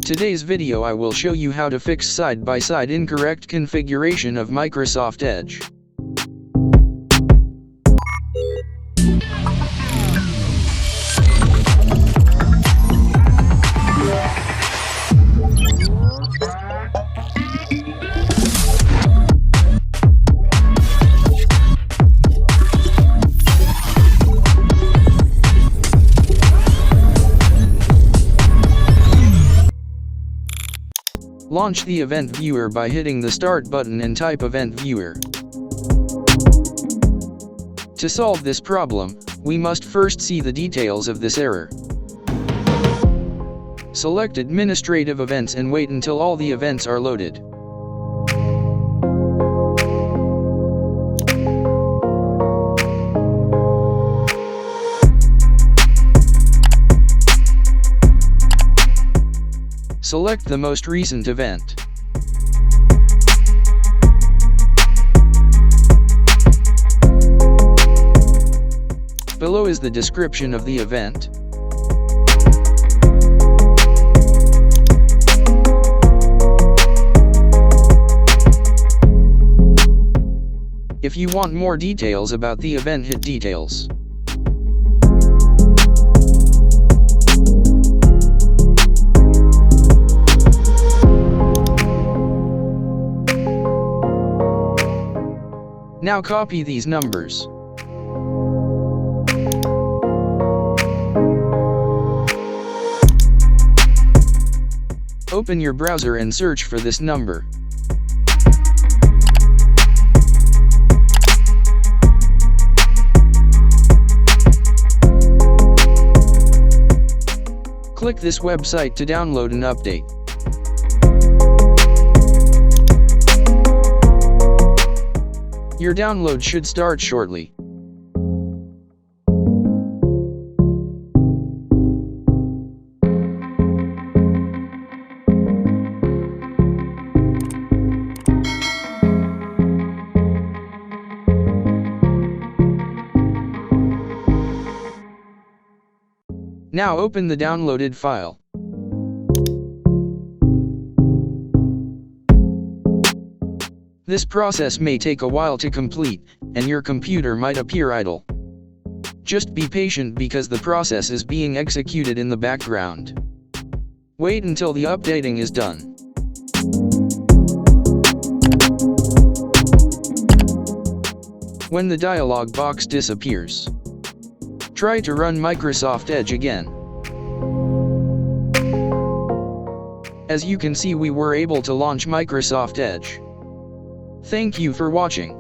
Today's video I will show you how to fix side-by-side incorrect configuration of Microsoft Edge. Launch the Event Viewer by hitting the Start button and type Event Viewer. To solve this problem, we must first see the details of this error. Select Administrative Events and wait until all the events are loaded. Select the most recent event. Below is the description of the event. If you want more details about the event, hit Details. Now copy these numbers. Open your browser and search for this number. Click this website to download an update. Your download should start shortly. Now open the downloaded file. This process may take a while to complete, and your computer might appear idle. Just be patient because the process is being executed in the background. Wait until the updating is done. When the dialog box disappears, try to run Microsoft Edge again. As you can see, we were able to launch Microsoft Edge. Thank you for watching.